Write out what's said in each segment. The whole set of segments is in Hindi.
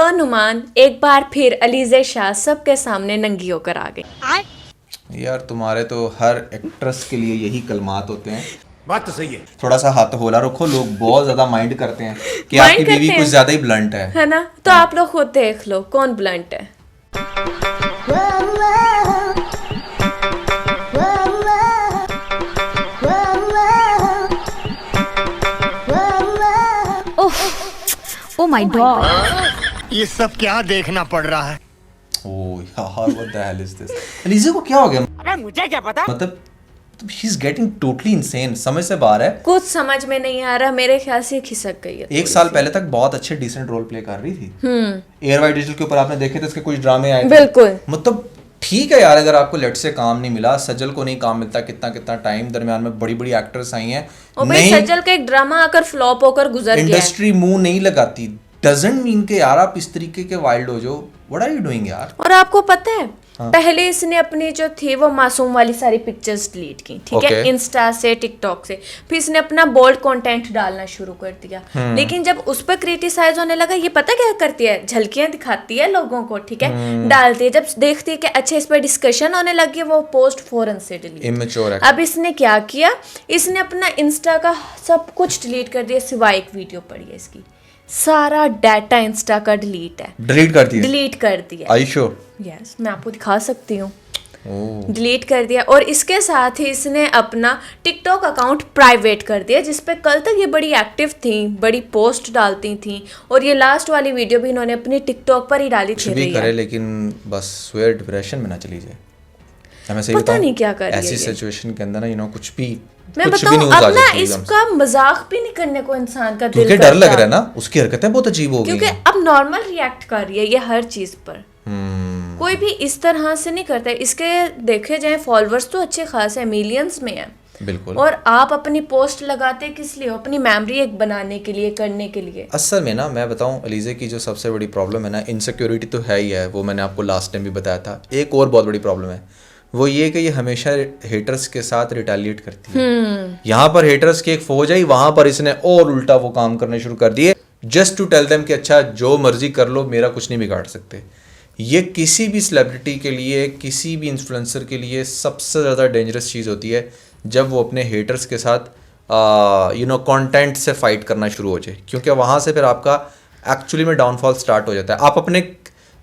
तो नुमान एक बार फिर अलीज़े शाह सबके सामने नंगी होकर आ गई। यार तुम्हारे तो हर एक्ट्रेस के लिए यही कलमात होते हैं। बात तो सही है। थोड़ा सा हाथ होला रखो, लोग बहुत ज्यादा माइंड करते हैं कि Mind आपकी बीवी करते कुछ हैं। ज्यादा ही ब्लंट है ना? तो आप लोग खुद देख लो कौन ब्लंट है। ओह माय गॉड, ये सब क्या देखना पड़ रहा है? ओह यार what the hell is this. Aliza को क्या हो गया? अबे मुझे क्या पता। मतलब she is getting totally insane, समझ से बाहर है। कुछ समझ में नहीं आ रहा, मेरे ख्याल से खिसक गई है। एक साल पहले तक बहुत अच्छे डिसेंट रोल प्ले कर रही थी। एयर वाइट डिजिटल के ऊपर आपने देखे थे इसके कुछ ड्रामे आए थे। बिल्कुल। मतलब ठीक है यार, अगर आपको लेट से काम नहीं मिला, सजल को नहीं काम मिलता कितना कितना टाइम, दरमियान में बड़ी बड़ी एक्ट्रेस आई हैं, और भाई सजल का एक ड्रामा आकर फ्लॉप होकर गुजर गया है। इंडस्ट्री मुंह नहीं लगाती, डजंट मीन के यार आप इस तरीके के वाइल्ड हो जो। व्हाट आर यू डूइंग यार? और आपको पता है पहले इसने अपनी जो थी वो मासूम वाली सारी पिक्चर्स डिलीट की, ठीक है, इंस्टा से, टिकटॉक से। फिर इसने अपना बोल्ड कंटेंट डालना शुरू कर दिया। लेकिन जब उस पर क्रिटिसाइज होने लगा, ये पता क्या करती है, झलकियां दिखाती है लोगों को, ठीक है, डालती है। जब देखती है कि अच्छा इस पर डिस्कशन होने लगी है, वो पोस्ट फौरन से डिलीट। इमेच्योर है। अब इसने क्या किया, इसने अपना इंस्टा का सब कुछ डिलीट कर दिया सिवाय एक वीडियो पड़ी है इसकी। सारा डाटा इंस्टा का डिलीट है, डिलीट कर दिया। डिलीट कर दिया। Are you sure? यस, मैं आपको दिखा सकती हूँ। डिलीट कर दिया। और इसके साथ ही इसने अपना टिकटॉक अकाउंट प्राइवेट कर दिया, जिस पे कल तक ये बड़ी एक्टिव थी, बड़ी पोस्ट डालती थी। और ये लास्ट वाली वीडियो भी इन्होंने अपने टिकटॉक पर ही डाली थी। भी करे लेकिन बस स्वेयर डिप्रेशन में ना चली जाए। मैं सही पता नहीं क्या कर रही है ऐसी ये। सिचुएशन के अंदर ना, कुछ भी मैं बताऊं, अब ना इसका मजाक भी नहीं करने को इंसान का दिल करता। डर लग रहा है ना, उसकी हरकतें बहुत अजीब हो गई क्योंकि अब नॉर्मल रिएक्ट कर रही है ये हर चीज पर। कोई भी इस तरह से नहीं करता है। इसके देखे जाए फॉलोअर्स तो अच्छे खास है, मिलियंस में है। बिल्कुल। और आप अपनी पोस्ट लगाते किस लिए हो? अपनी मेमोरी एक बनाने के लिए, करने के लिए। असल में ना मैं बताऊं, अलीज़े की जो सबसे बड़ी प्रॉब्लम है ना, इनसिक्योरिटी तो है ही है, वो मैंने आपको लास्ट टाइम भी बताया था। एक और बहुत बड़ी प्रॉब्लम है, वो ये कि ये हमेशा हेटर्स के साथ रिटेलिएट करती है। यहाँ पर हेटर्स की एक फौज है, वहां पर इसने और उल्टा वो काम करने शुरू कर दिए, जस्ट टू टेल देम कि अच्छा जो मर्जी कर लो, मेरा कुछ नहीं बिगाड़ सकते। ये किसी भी सेलिब्रिटी के लिए, किसी भी इन्फ्लुएंसर के लिए सबसे ज़्यादा डेंजरस चीज़ होती है जब वो अपने हेटर्स के साथ कंटेंट से फाइट करना शुरू हो जाए, क्योंकि वहाँ से फिर आपका एक्चुअली में डाउनफॉल स्टार्ट हो जाता है। आप अपने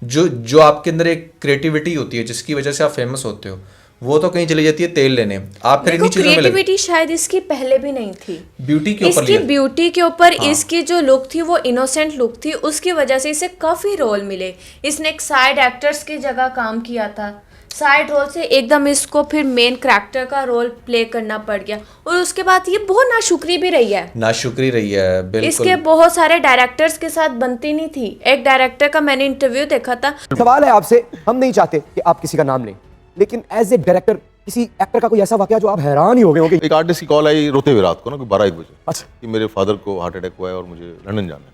जो आपके अंदर एक क्रिएटिविटी होती है जिसकी वजह से आप फेमस होते हो, वो तो कहीं चली जाती है तेल लेने। आप फिर इन्हीं चीजों में क्रिएटिविटी शायद इसकी पहले भी नहीं थी। ब्यूटी के ऊपर, इसकी ब्यूटी के ऊपर इसकी जो लुक थी वो इनोसेंट लुक थी, उसकी वजह से इसे काफी रोल मिले। इसने एक साइड एक्टर्स की जगह काम किया था, साइड रोल से एकदम इसको फिर मेन कैरेक्टर का रोल प्ले करना पड़ गया। और उसके बाद ये बहुत नाशुक्री भी रही है, नाशुक्री रही है बिल्कुल। इसके बहुत सारे डायरेक्टर्स के साथ बनती नहीं थी। एक डायरेक्टर का मैंने इंटरव्यू देखा था। सवाल है आपसे, हम नहीं चाहते कि आप किसी का नाम लें, लेकिन एज ए डायरेक्टर किसी एक्टर का कोई ऐसा वाकया जो आप हैरान ही हो गए होंगे। एक आर्टिस्ट की कॉल आई रोते हुए रात को ना, 12-1 बजे। अच्छा। कि मेरे फादर को हार्ट अटैक हुआ है और मुझे लंदन जाना है।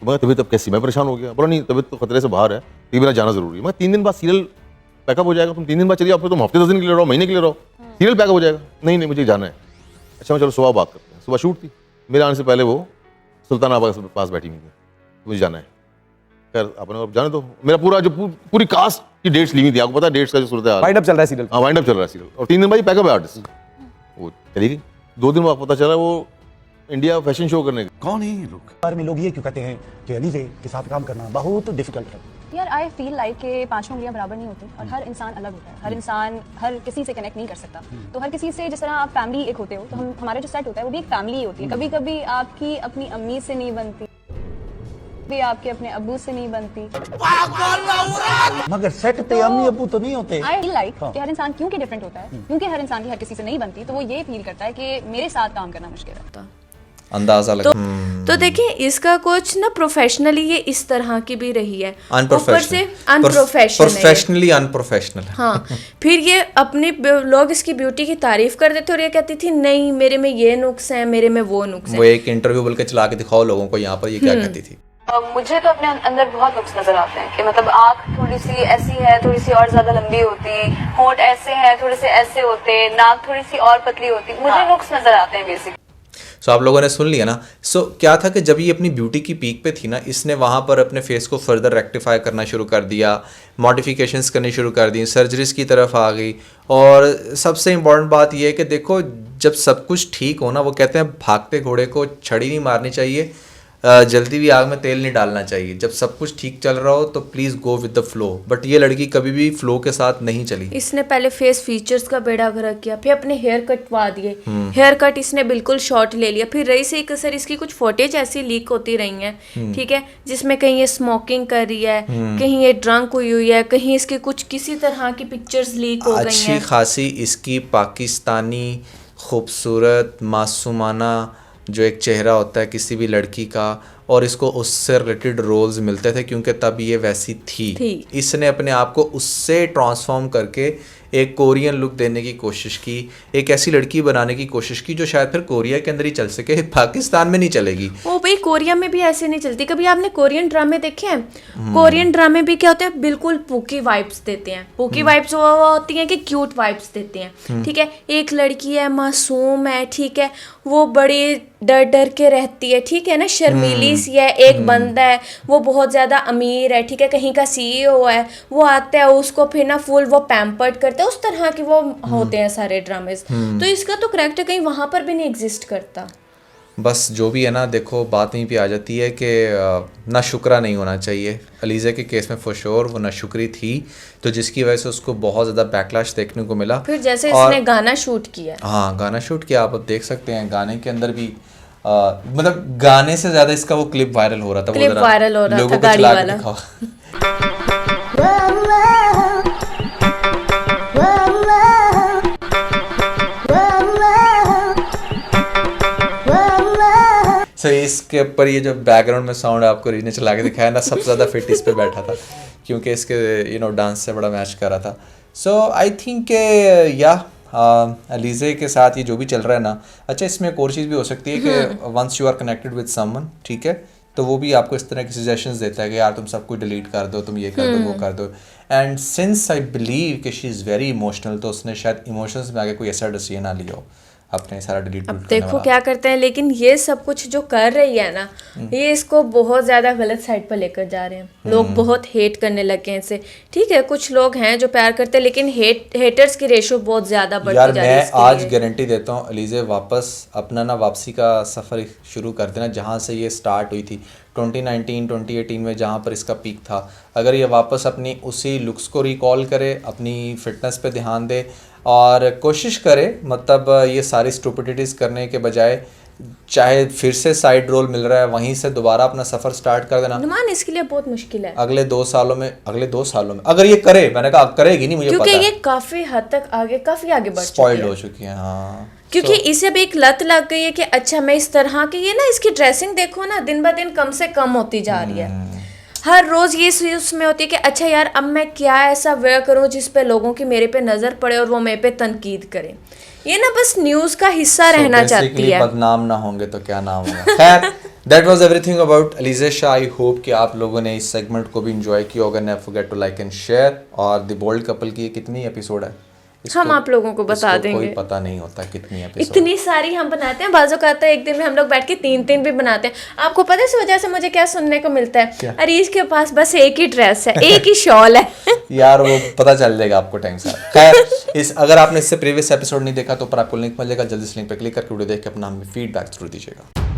तो मैं तबीयत अब कैसी, मैं परेशान हो गया। बोला नहीं, तबीयत तो खतरे से बाहर है, लेकिन मेरा जाना जरूरी है। मैं 3 दिन बाद सीरियल पैकअप हो जाएगा, तुम 3 दिन बाद चलिए, फिर तुम हफ्ते 10 दिन के लिए रहो, महीने के लिए रहो, सीरियल पैकअप हो जाएगा। नहीं मुझे जाना है। अच्छा मैं चलो सुबह बात करते हैं। सुबह शूट थी, मेरे आने से पहले वो सुल्तानाबाद के पास बैठी हुई थी, मुझे जाना है। खैर अपने जाने दो, मेरा पूरा जो पूरी कास्ट की डेट्स ली हुई थी, आपको पता है डेट्स का जो सूरत है, वाइंड अप चल रहा है सीरियल। हाँ वाइंड अप चल रहा है सीरियल, और 3 दिन बाद पैकअप है आर्टिस्ट, वो चली गई। 2 दिन बाद पता चला वो इंडिया फैशन शो करने गई। कौन है ये लोग? बारे में लोग ये क्यों कहते हैं कि अलीज़े के साथ काम करना बहुत डिफिकल्ट है? यार आई फील लाइक कि 5 उंगलियां बराबर नहीं होती और हर इंसान अलग होता है। हर इंसान हर किसी से कनेक्ट नहीं कर सकता। तो हर किसी से, जिस तरह आप फैमिली एक होते हो, तो हमारे जो सेट होता है वो भी एक फैमिली ही होती है। कभी कभी आपकी अपनी अम्मी से नहीं बनती, भी आपके अपने अब्बू से नहीं बनती। मगर सेट पे अम्मी अब्बू तो नहीं होते। आई फील लाइक कि हर इंसान क्योंकि डिफरेंट होता है, क्योंकि हर इंसान की हर किसी से नहीं बनती, तो वो ये फील करता है कि मेरे साथ काम करना मुश्किल है। अंदाजा लगा। तो देखिए इसका कुछ ना प्रोफेशनली ये इस तरह की भी रही है, ऊपर से प्रोफेशनली अनप्रोफेशनल। हाँ, फिर ये अपनी लोग इसकी ब्यूटी की तारीफ कर देते और ये कहती थी नहीं मेरे में ये नुक्स है, मेरे में वो नुक्स है। वो एक इंटरव्यू बोल के चला के दिखाओ लोगों को यहाँ पर ये क्या कहती थी। मुझे तो अपने अंदर बहुत नुक्स नजर आते हैं कि मतलब आँख थोड़ी सी ऐसी है, थोड़ी सी और ज्यादा लंबी होती, होंठ ऐसे हैं, थोड़े से ऐसे होते, नाक थोड़ी सी और पतली होती, मुझे नुक्स नजर आते हैं बेसिक। सो आप लोगों ने सुन लिया ना। सो क्या था कि जब ये अपनी ब्यूटी की पीक पे थी ना, इसने वहाँ पर अपने फेस को फर्दर रेक्टिफाई करना शुरू कर दिया, मॉडिफिकेशंस करनी शुरू कर दी, सर्जरीज की तरफ आ गई। और सबसे इम्पॉर्टेंट बात यह है कि देखो, जब सब कुछ ठीक हो ना, वो कहते हैं भागते घोड़े को छड़ी नहीं मारनी चाहिए, जल्दी भी आग में तेल नहीं डालना चाहिए। जब सब कुछ ठीक चल रहा हो तो please go with the flow. But ये लड़की कभी भी फ्लो के साथ नहीं चली। इसने पहले फेस फीचर्स का बेड़ा गर्क किया, फिर अपने हेयर कटवा दिए, हेयर कट इसने बिल्कुल शॉर्ट ले लिया। फिर रही से कसर इसकी कुछ फुटेज ऐसी लीक होती रही हैं, ठीक है, जिसमें कहीं ये स्मोकिंग कर रही है, कहीं ये ड्रंक हुई हुई है, कहीं इसके कुछ किसी तरह की पिक्चर्स लीक हो गई अच्छी हैं। खासी इसकी पाकिस्तानी खूबसूरत मासूमाना जो एक चेहरा होता है किसी भी लड़की का, और इसको उससे रिलेटेड रोल्स मिलते थे क्योंकि तब ये वैसी थी। इसने अपने आप को उससे ट्रांसफॉर्म करके एक कोरियन लुक देने की कोशिश की, एक ऐसी लड़की बनाने की कोशिश की जो शायद फिर कोरिया के अंदर ही चल सके, पाकिस्तान में नहीं चलेगी। ओ भाई, कोरिया में भी ऐसे नहीं चलती। कभी आपने कोरियन ड्रामे देखे हैं? कोरियन ड्रामे भी क्या होते हैं, बिल्कुल पूकी वाइब्स देते हैं। पूकी वाइब्स वो होती हैं कि क्यूट वाइब्स देते हैं, ठीक है। एक लड़की है, मासूम है, ठीक है, वो बड़ी डर डर के रहती है, ठीक है ना, शर्मीली सी है। एक बंदा है, वो बहुत ज़्यादा अमीर है, ठीक है, कहीं का CEO है, वो आता है, उसको फिर ना फुल वो पैम्पर्ड करता है। उस तरह के वो होते हैं सारे ड्रामेज। तो इसका तो करेक्टर कहीं वहाँ पर भी नहीं एग्जिस्ट करता। बस जो भी है ना, देखो बात वहीं पे आ जाती है कि ना शुक्रा नहीं होना चाहिए। अलीज़ा के केस में फॉर श्योर वो ना शुक्री थी, तो जिसकी वजह से उसको बहुत ज़्यादा बैकलैश देखने को मिला। फिर जैसे इसने गाना शूट किया, हाँ गाना शूट किया, आप अब देख सकते हैं गाने के अंदर भी मतलब गाने से ज़्यादा इसका वो क्लिप वायरल हो रहा था। क्लिप वायरल हो रहा था, गाड़ी वाला। सर इसके ऊपर ये जो बैकग्राउंड में साउंड आपको रीजन चला के दिखाया ना, सबसे ज़्यादा फिट इस पे बैठा था क्योंकि इसके डांस से बड़ा मैच कर रहा था। सो आई थिंक या अलीज़े के साथ ये जो भी चल रहा है ना, अच्छा इसमें एक और चीज़ भी हो सकती है कि once you are connected with someone, ठीक है, तो वो भी आपको इस तरह की सजेशंस देता है कि यार तुम सब कुछ डिलीट कर दो, तुम ये कर दो, वो कर दो। एंड सिंस आई बिलीव कि शी इज़ वेरी इमोशनल, तो उसने शायद इमोशंस में आगे कोई ऐसा डिसीजन ना लिया हो अपने सारा डिलीट। अब देखो क्या करते हैं। लेकिन ये सब कुछ जो कर रही है ना, ये इसको बहुत ज़्यादा गलत साइड पर लेकर जा रहे हैं। लोग बहुत हेट करने लगे हैं इसे, ठीक है, कुछ लोग हैं जो प्यार करते हैं, लेकिन हेटर्स की रेशो बहुत ज़्यादा बढ़ती जा रही है। मैं आज गारंटी देता हूँ अलीज़े वापस अपना ना वापसी का सफ़र शुरू कर देना, जहाँ से ये स्टार्ट हुई थी 2019-2018 में, जहाँ पर इसका पीक था। अगर ये वापस अपनी उसी लुक्स को रिकॉल करे, अपनी फिटनेस पे ध्यान दे और कोशिश करे, मतलब ये सारी स्टुपिडिटीज़ करने के बजाय, चाहे फिर से साइड रोल मिल रहा है वहीं से दोबारा अपना सफ़र स्टार्ट कर देना। नुमान इसके लिए बहुत मुश्किल है अगले 2 सालों में अगर ये करे, मैंने कहा करेगी नहीं, मुझे क्योंकि पता ये काफ़ी हद तक काफ़ी आगे बढ़ चुकी स्पॉइल्ड है, हो चुकी है। हाँ, क्योंकि इसे अब एक लत लग गई है कि अच्छा मैं इस तरह की, ये ना इसकी ड्रेसिंग देखो ना, दिन ब दिन कम से कम होती जा रही है। हर रोज़ ये उसमें होती है कि अच्छा यार अब मैं क्या ऐसा वेयर करूँ जिस पे लोगों की मेरे पे नज़र पड़े और वो मेरे पे तनकीद करें। ये ना बस न्यूज़ का हिस्सा रहना चाहती है। बदनाम ना होंगे तो क्या नाम होगा। खैर that was everything about Aliza Shah. I hope कि आप लोगों ने इस सेगमेंट को भी इंजॉय किया होगा। Never forget to like and share. और द बोल्ड कपल की कितनी एपिसोड है हम आप लोगों को बता देंगे। कोई पता नहीं होता कितनी एपिसोड, इतनी सारी हम बनाते हैं। बाजू का आता है एक दिन में हम लोग बैठ के 3-3 भी बनाते हैं। आपको पता है इस वजह से मुझे क्या सुनने को मिलता है? अरीश के पास बस एक ही ड्रेस है, एक ही शॉल है। यार वो पता चल जाएगा आपको टाइम से। खैर अगर आपने इससे प्रीवियस एपिसोड नहीं देखा तो ऊपर आपको लिंक मिल जाएगा, जल्दी से लिंक पर क्लिक करके वीडियो देख के अपना हमें फीडबैक जरूर दीजिएगा।